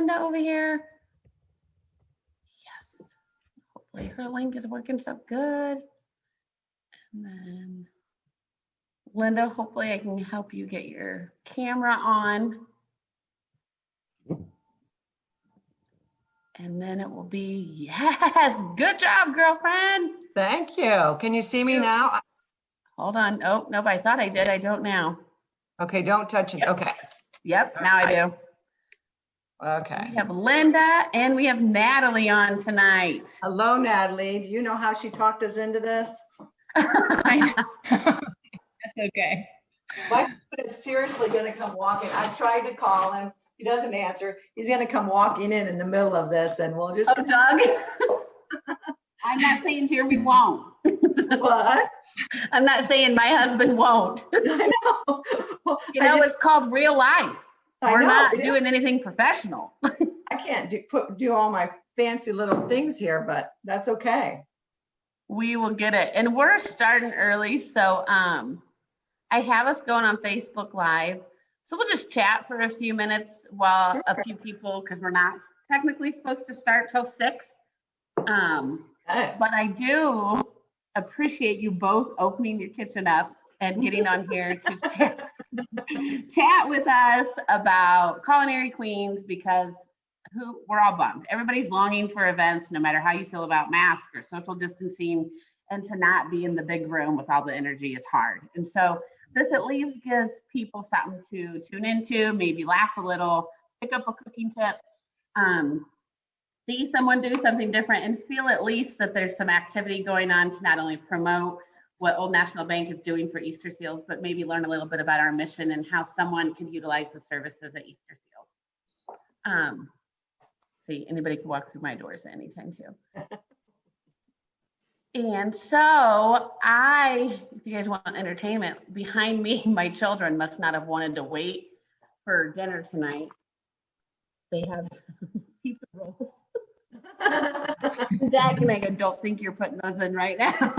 Linda over here? Yes. Hopefully her link is working so good. And then Linda, hopefully I can help you get your camera on. And then it will be, yes, good job, girlfriend. Thank you. Can you see me now? Hold on. Oh, nope, I thought I did. I don't now. Okay, don't touch it. Yep. Okay. Yep, now I do. Okay. We have Linda and we have Natalie on tonight. Hello, Natalie. Do you know how she talked us into this? I know. That's okay. My husband is seriously going to come walking. I tried to call him. He doesn't answer. He's going to come walking in the middle of this, and we'll just. Oh, Doug. I'm not saying Jeremy won't. What? I'm not saying my husband won't. I know. You know, it's called real life. We're not yeah. doing anything professional. I can't do all my fancy little things here, but that's okay. We will get it. And we're starting early, so I have us going on Facebook Live. So we'll just chat for a few minutes while a few people, because we're not technically supposed to start till 6. But I do appreciate you both opening your kitchen up and getting on here to chat with us about Culinary Queens, because we're all bummed. Everybody's longing for events, no matter how you feel about masks or social distancing, and to not be in the big room with all the energy is hard. And so this at least gives people something to tune into, maybe laugh a little, pick up a cooking tip, see someone do something different, and feel at least that there's some activity going on to not only promote what Old National Bank is doing for Easter Seals, but maybe learn a little bit about our mission and how someone can utilize the services at Easter Seals. See, anybody can walk through my doors at any time too. And so if you guys want entertainment, behind me, my children must not have wanted to wait for dinner tonight. They have pizza rolls. Jack and I don't think you're putting those in right now.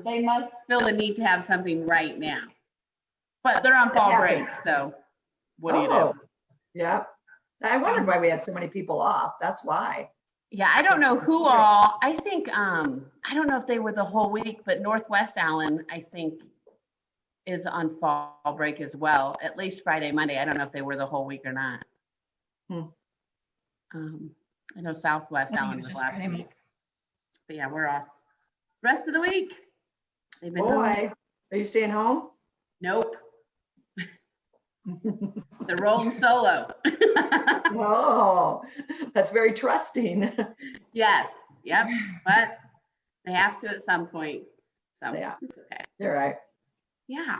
They must feel the need to have something right now. But they're on fall break, so what do you do? Yeah. I wondered why we had so many people off. That's why. Yeah, I don't know who all. I think I don't know if they were the whole week, but Northwest Allen, I think, is on fall break as well. At least Friday, Monday. I don't know if they were the whole week or not. I know Southwest Allen was last week. But yeah, we're off. Rest of the week. They've been home. Are you staying home? Nope. They're rolling solo. Oh, that's very trusting. Yes. Yep. But they have to at some point. So yeah. It's okay. You're right. Yeah.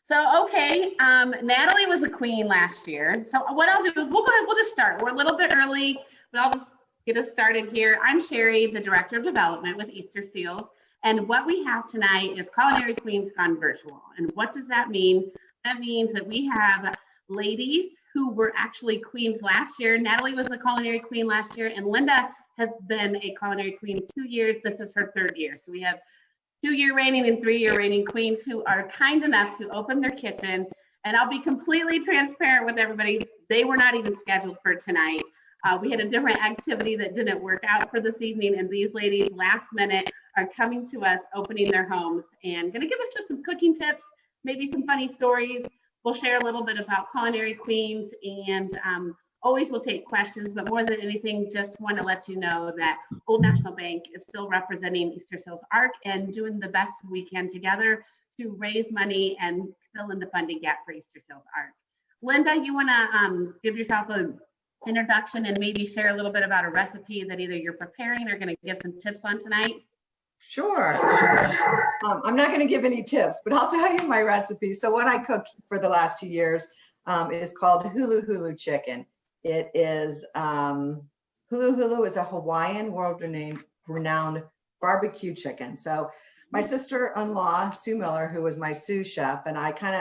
So, okay. Natalie was a queen last year. So what I'll do is we'll just start. We're a little bit early, but I'll just get us started here. I'm Sherry, the Director of Development with Easter Seals. And what we have tonight is Culinary Queens gone virtual. And what does that mean? That means that we have ladies who were actually queens last year. Natalie was a culinary queen last year, and Linda has been a culinary queen 2 years. This is her 3rd year. So we have 2-year reigning and 3-year reigning queens who are kind enough to open their kitchen. And I'll be completely transparent with everybody. They were not even scheduled for tonight. We had a different activity that didn't work out for this evening, and these ladies last minute are coming to us, opening their homes, and gonna give us just some cooking tips, maybe some funny stories. We'll share a little bit about Culinary Queens, and always we'll take questions, but more than anything, just want to let you know that Old National Bank is still representing Easter Seals ARC and doing the best we can together to raise money and fill in the funding gap for Easter Seals ARC. Linda, you want to give yourself an introduction and maybe share a little bit about a recipe that either you're preparing or going to give some tips on tonight? Sure. I'm not going to give any tips, but I'll tell you my recipe. So what I cooked for the last 2 years is called Hulu chicken. It is, Hulu is a Hawaiian world-renowned barbecue chicken. So my sister-in-law, Sue Miller, who was my sous chef, and I kind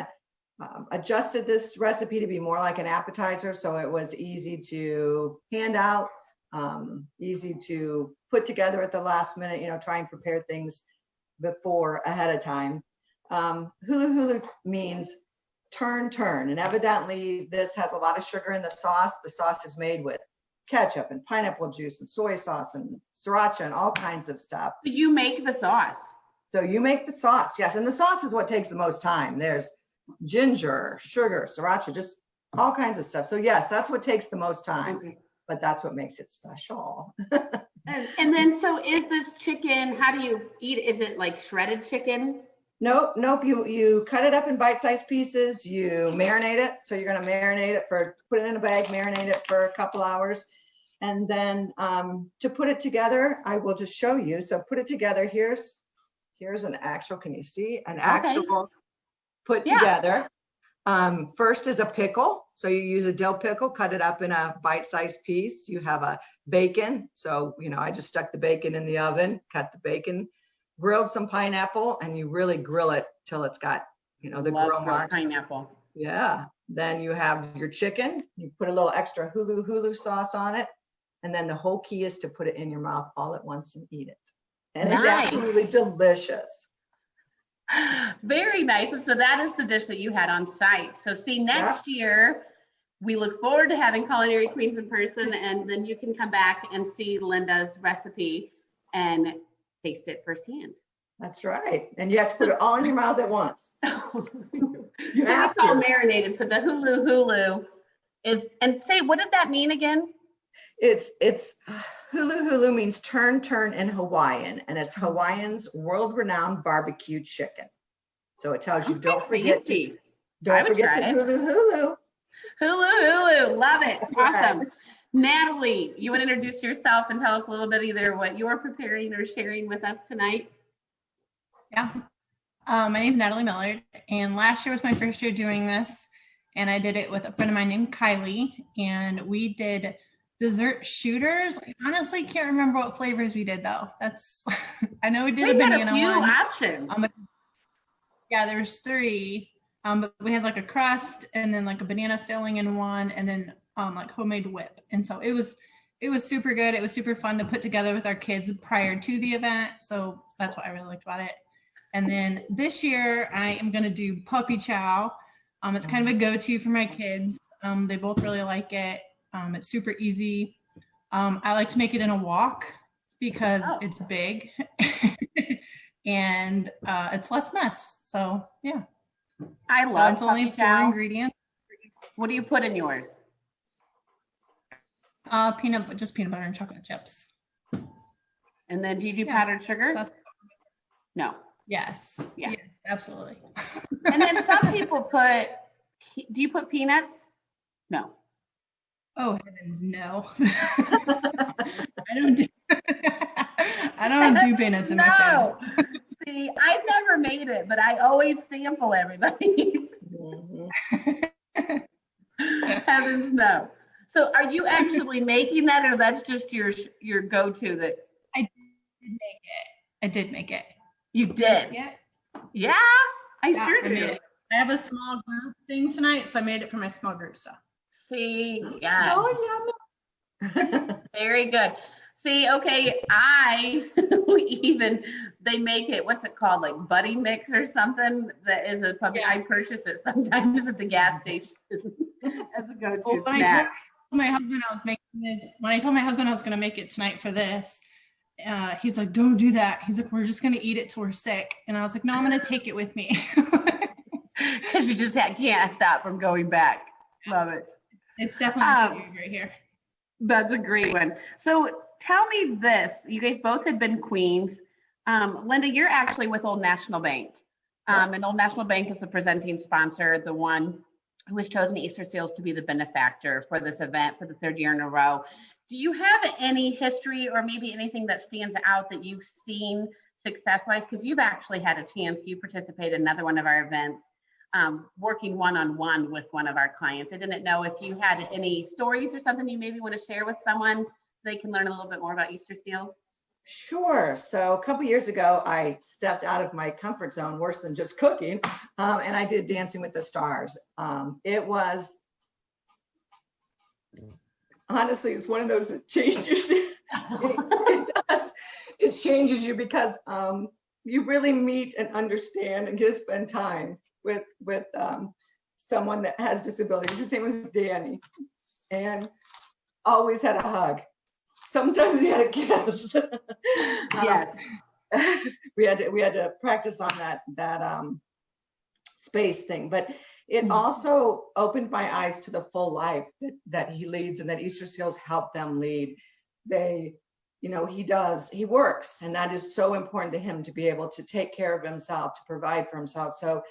of adjusted this recipe to be more like an appetizer. So it was easy to hand out, easy to put together at the last minute, try and prepare things ahead of time. Hulu means turn. And evidently this has a lot of sugar in the sauce. The sauce is made with ketchup and pineapple juice and soy sauce and sriracha and all kinds of stuff. You make the sauce. So you make the sauce, yes. And the sauce is what takes the most time. There's ginger, sugar, sriracha, just all kinds of stuff. So yes, that's what takes the most time, Okay. but that's what makes it special. And then, so is this chicken, how do you eat? Is it like shredded chicken? Nope. You cut it up in bite-sized pieces. You marinate it. So you're going to marinate it put it in a bag, marinate it for a couple hours. And then to put it together, I will just show you. So put it together. Here's an actual, can you see? An actual put together. First is a pickle. So you use a dill pickle, cut it up in a bite-sized piece. You have a bacon. So, I just stuck the bacon in the oven, cut the bacon, grilled some pineapple, and you really grill it till it's got, the grill marks. Pineapple. Yeah. Then you have your chicken. You put a little extra Hulu sauce on it. And then the whole key is to put it in your mouth all at once and eat it. And it's absolutely delicious. Very nice. And so that is the dish that you had on site. So see, next year, we look forward to having Culinary Queens in person, and then you can come back and see Linda's recipe and taste it firsthand. That's right. And you have to put it all in your mouth at once. You have it's all marinated. So the Hulu is, and say, what did that mean again? It's Hulu means turn in Hawaiian, and it's Hawaiian's world-renowned barbecue chicken. So it tells you don't forget to Hulu. Hulu, love it. That's awesome. Right. Natalie, you want to introduce yourself and tell us a little bit either what you're preparing or sharing with us tonight? Yeah. My name is Natalie Millard, and last year was my first year doing this, and I did it with a friend of mine named Kylie, and we did dessert shooters. I honestly can't remember what flavors we did though. I know we did a banana one. Options. Yeah, there's 3. But we had like a crust and then like a banana filling in one, and then like homemade whip. And so it was super good. It was super fun to put together with our kids prior to the event. So that's what I really liked about it. And then this year I am going to do puppy chow. It's kind of a go-to for my kids. They both really like it. It's super easy. I like to make it in a wok because it's big and it's less mess. So yeah. I love it's only 4 ingredients. What do you put in yours? Peanut butter and chocolate chips. And then do you do powdered sugar? No. Yes. Yeah. Yes, absolutely. And then some people do you put peanuts? No. Oh heavens, no. I don't do peanuts in my family. See, I've never made it, but I always sample everybody's. Heavens no. So are you actually making that, or that's just your go-to that? I did make it. You did? Yeah, I sure I do. made it. I have a small group thing tonight, so I made it for my small group stuff. See, yeah. Oh, yummy. Very good. See, okay, they make it, what's it called, like Buddy Mix or something that is a puppy. I purchase it sometimes at the gas station as a go-to snack. When I told my husband I was going to make it tonight for this, he's like, don't do that. He's like, we're just going to eat it till we're sick. And I was like, no, I'm going to take it with me. Because you just can't stop from going back. Love it. It's definitely right here. That's a great one. So tell me this. You guys both had been queens. Linda, you're actually with Old National Bank. And Old National Bank is the presenting sponsor, the one who has chosen Easter Seals to be the benefactor for this event for the 3rd year in a row. Do you have any history or maybe anything that stands out that you've seen success-wise? Because you've actually had a chance, you participated in another one of our events, working one-on-one with one of our clients. I didn't know if you had any stories or something you maybe want to share with someone so they can learn a little bit more about Easter Seals. Sure. So a couple years ago, I stepped out of my comfort zone, worse than just cooking, and I did Dancing with the Stars. It was, honestly, it's one of those that changes you. It does. It changes you because you really meet and understand and get to spend time with someone that has disabilities. His name was Danny, and always had a hug. Sometimes he had a kiss. Yes. We had to practice on that space thing, but it also opened my eyes to the full life that he leads and that Easter Seals help them lead. They, he works, and that is so important to him to be able to take care of himself, to provide for himself. So,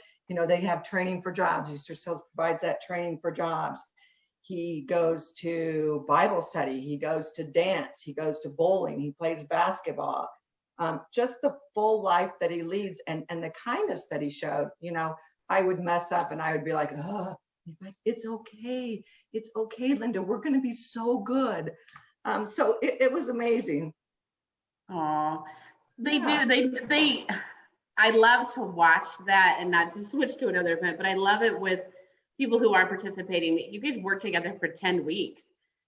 they have training for jobs. Easter Seals provides that training for jobs. He goes to Bible study. He goes to dance. He goes to bowling. He plays basketball. Just the full life that he leads and the kindness that he showed. I would mess up and I would be like, oh, it's okay. It's okay, Linda. We're going to be so good. So it was amazing. Oh, they Yeah. do. They, I love to watch that, and not to switch to another event, but I love it with people who are participating. You guys work together for 10 weeks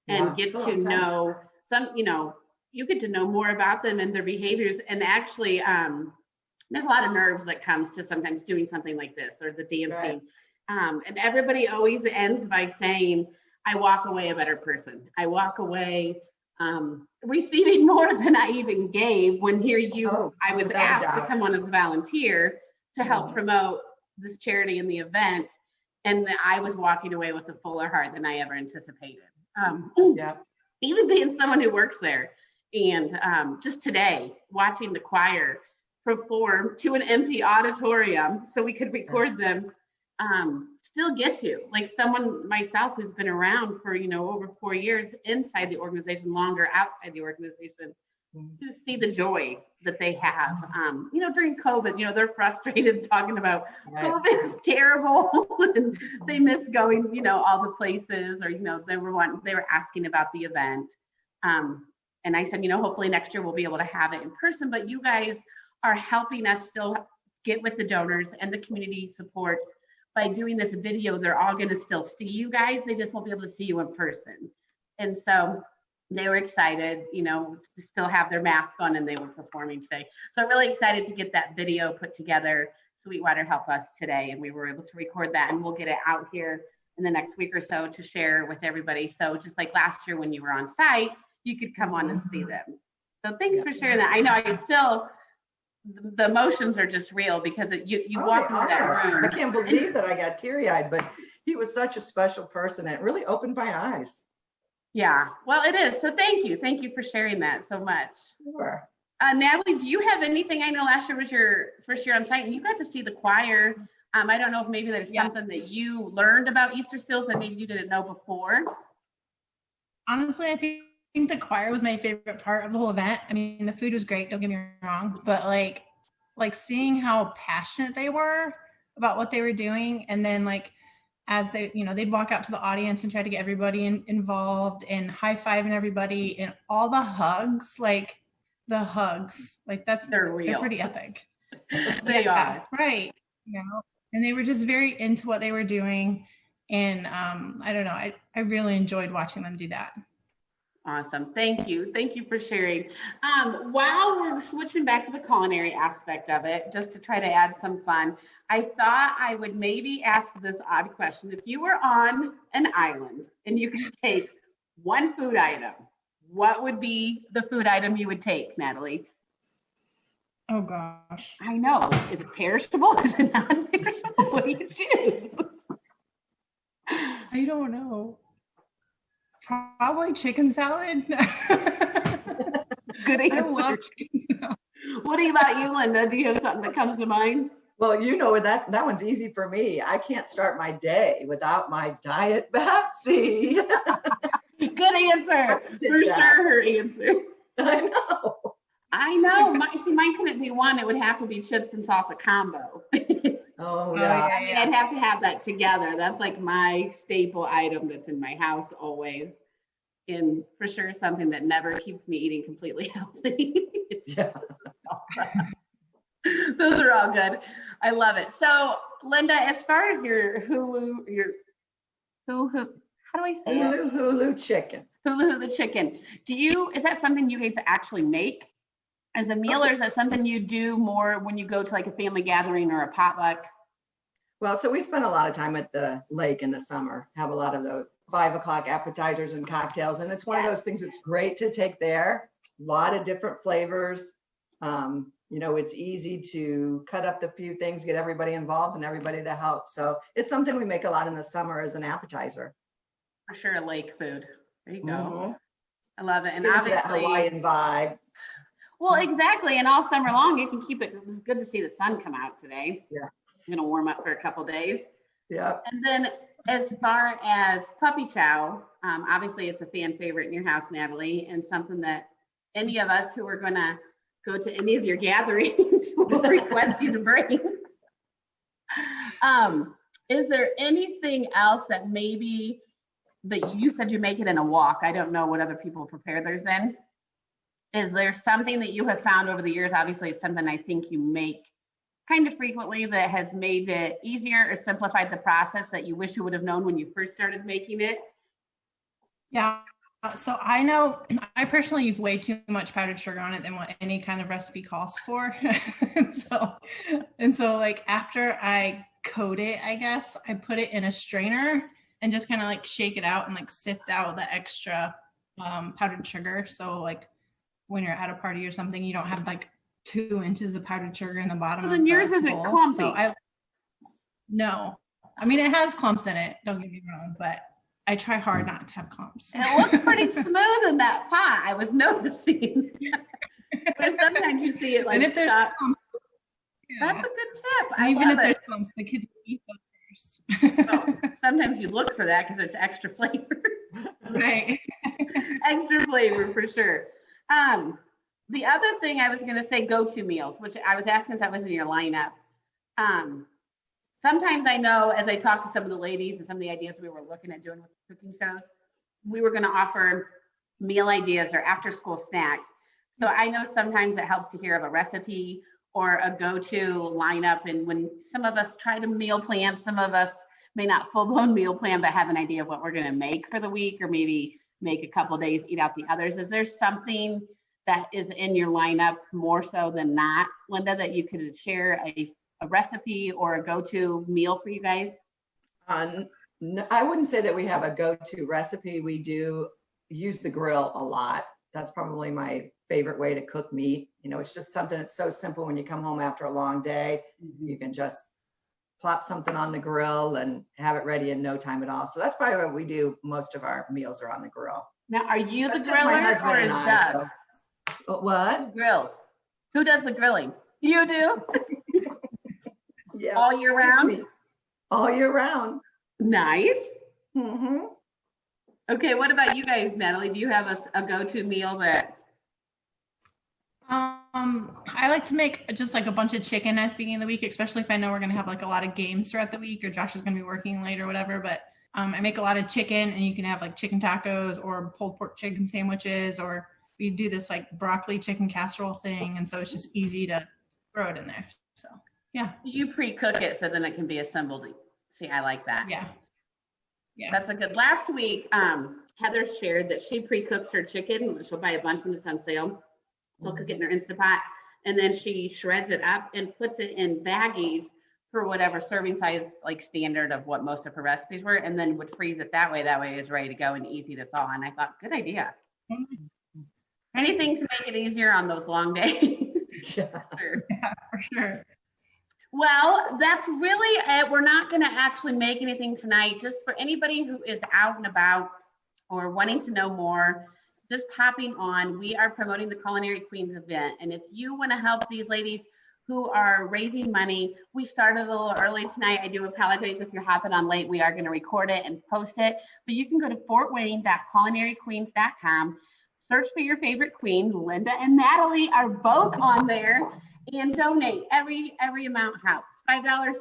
and Yeah, get it's a to long time. know you get to know more about them and their behaviors. And actually, there's a lot of nerves that comes to sometimes doing something like this or the dancing. Right. And everybody always ends by saying, I walk away a better person. I walk away receiving more than I even gave when I was without a asked to doubt. come on as a volunteer to help promote this charity and the event. And I was walking away with a fuller heart than I ever anticipated. Yeah. Even being someone who works there. And just today, watching the choir perform to an empty auditorium so we could record them, still get to, like someone myself who's been around for, over 4 years inside the organization, longer outside the organization, to see the joy that they have. During COVID, they're frustrated talking about COVID is terrible and they miss going, all the places, or, they were asking about the event. And I said, hopefully next year we'll be able to have it in person, but you guys are helping us still get with the donors and the community supports by doing this video. They're all going to still see you guys. They just won't be able to see you in person. And so they were excited, to still have their mask on, and they were performing today. So I'm really excited to get that video put together. Sweetwater helped us today, and we were able to record that, and we'll get it out here in the next week or so to share with everybody. So just like last year when you were on site, you could come on and see them. So thanks for sharing that. I know the emotions are just real because you walk into that room. I can't believe that I got teary-eyed, but he was such a special person. It really opened my eyes. Yeah, well, it is. So thank you. Thank you for sharing that so much. Sure. Natalie, do you have anything? I know last year was your first year on site and you got to see the choir. I don't know if maybe there's something that you learned about Easter Seals that maybe you didn't know before. Honestly, I think the choir was my favorite part of the whole event. I mean, the food was great, don't get me wrong, but like seeing how passionate they were about what they were doing, and then as they, they'd walk out to the audience and try to get everybody involved and high-fiving everybody, and all the hugs, they're real. They're pretty epic. They are. Right. And they were just very into what they were doing. And I don't know, I really enjoyed watching them do that. Awesome. Thank you. Thank you for sharing. While we're switching back to the culinary aspect of it, just to try to add some fun, I thought I would maybe ask this odd question. If you were on an island and you could take one food item, what would be the food item you would take, Natalie? Oh, gosh. I know. Is it perishable? Is it non-perishable? What do you choose? I don't know. Probably chicken salad. Good answer. I love chicken. What about you, Linda? Do you have something that comes to mind? Well, that one's easy for me. I can't start my day without my Diet Pepsi. Good answer. For sure, her answer. I know. Mine couldn't be one. It would have to be chips and salsa combo. Oh, yeah. I mean, I'd have to have that together. That's like my staple item that's in my house always. And for sure, something that never keeps me eating completely healthy. Yeah. Those are all good. I love it. So, Linda, as far as your Hulu, how do I say it? Hulu chicken. Hulu chicken. Is that something you guys actually make as a meal, or is that something you do more when you go to like a family gathering or a potluck? Well, so we spend a lot of time at the lake in the summer, have a lot of those 5 o'clock appetizers and cocktails. And it's one of those things that's great to take there. A lot of different flavors. It's easy to cut up the few things, get everybody involved and everybody to help. So it's something we make a lot in the summer as an appetizer. For sure, lake food. There you go. Mm-hmm. I love it. And Into obviously, that Hawaiian vibe. well, exactly. And all summer long, you can keep it. It's good to see the sun come out today. Yeah. I'm gonna warm up for a couple days. Yeah. And then as far as puppy chow, obviously it's a fan favorite in your house, Natalie, and something that any of us who are gonna go to any of your gatherings will request you to bring. Is there anything else that maybe that you said you make it in a wok? I don't know what other people prepare theirs in. Is there something that you have found over the years? Obviously, it's something I think you make kind of frequently that has made it easier or simplified the process that you wish you would have known when you first started making it? Yeah. So I know I personally use way too much powdered sugar on it than what any kind of recipe calls for. so like after I coat it, I guess I put it in a strainer and just kind of like shake it out and like sift out the extra powdered sugar. So like when you're at a party or something, you don't have like 2 inches of powdered sugar in the bottom. Well, then yours isn't clumpy. So no, I mean, it has clumps in it. Don't get me wrong, but I try hard not to have clumps. It looks pretty smooth in that pot. I was noticing. But sometimes you see it like. And if there's clumps, that's a good tip. Even if there's clumps, the kids will eat those first. Oh, sometimes you look for that because it's extra flavor. Right. Extra flavor for sure. The other thing I was going to say, go-to meals, which I was asking if that was in your lineup. Sometimes I know as I talk to some of the ladies and some of the ideas we were looking at doing with cooking shows, we were going to offer meal ideas or after school snacks. So I know sometimes it helps to hear of a recipe or a go-to lineup. And when some of us try to meal plan, some of us may not full-blown meal plan, but have an idea of what we're going to make for the week, or maybe make a couple days, eat out the others. Is there something that is in your lineup more so than not, Linda, that you could share a recipe or a go-to meal for you guys? No, I wouldn't say that we have a go-to recipe. We do use the grill a lot. That's probably my favorite way to cook meat. It's just something that's so simple when you come home after a long day. You can just plop something on the grill and have it ready in no time at all. So that's probably what we do. Most of our meals are on the grill. Now, are you That's the just my griller husband or and is I, Doug? What? Who grills? Who does the grilling? You do? Yeah. All year It's round? me. All year round. Nice. Mm-hmm. Okay, what about you guys, Natalie? Do you have a go-to meal that? I like to make just like a bunch of chicken at the beginning of the week, especially if I know we're going to have like a lot of games throughout the week, or Josh is going to be working late or whatever. But I make a lot of chicken, and you can have like chicken tacos or pulled pork chicken sandwiches, or we do this like broccoli chicken casserole thing. And so it's just easy to throw it in there. So yeah. You pre-cook it so then it can be assembled. See, I like that. Yeah. Yeah. That's a good. Last week, Heather shared that she pre-cooks her chicken. She'll buy a bunch when it's on sale. She'll cook it in her Instapot, and then she shreds it up and puts it in baggies for whatever serving size, like standard of what most of her recipes were, and then would freeze it that way. That way it's ready to go and easy to thaw. And I thought, good idea. Anything to make it easier on those long days. Yeah. Sure. Yeah, for sure. Well, that's really it. We're not going to actually make anything tonight. Just for anybody who is out and about or wanting to know more, just popping on, we are promoting the Culinary Queens event. And if you want to help these ladies who are raising money, we started a little early tonight. I do apologize if you're hopping on late. We are going to record it and post it. But you can go to fortwayne.culinaryqueens.com, search for your favorite queen. Linda and Natalie are both on there, and donate. Every amount helps. $5, $20,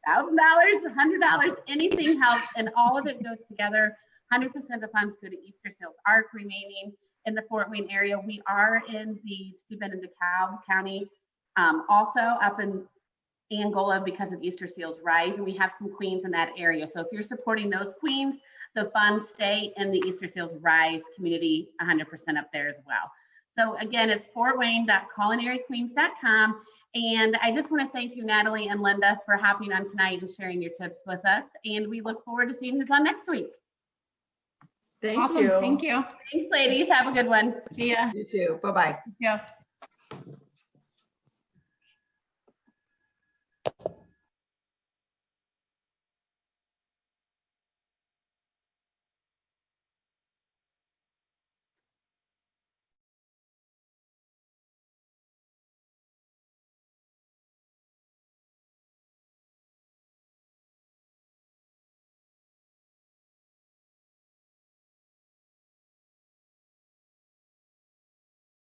$1,000, $100, anything helps, and all of it goes together. 100% of the funds go to Easter Seals Arc remaining in the Fort Wayne area. We are in the Steuben and DeKalb County, also up in Angola because of Easter Seals Rise, and we have some queens in that area. So if you're supporting those queens, the funds stay in the Easter Seals Rise community 100% up there as well. So again, it's fortwayne.culinaryqueens.com. And I just want to thank you, Natalie and Linda, for hopping on tonight and sharing your tips with us. And we look forward to seeing who's on next week. Thank Awesome. you. Thank you. Thanks, ladies. Have a good one. See ya. You too. Bye-bye. Yeah.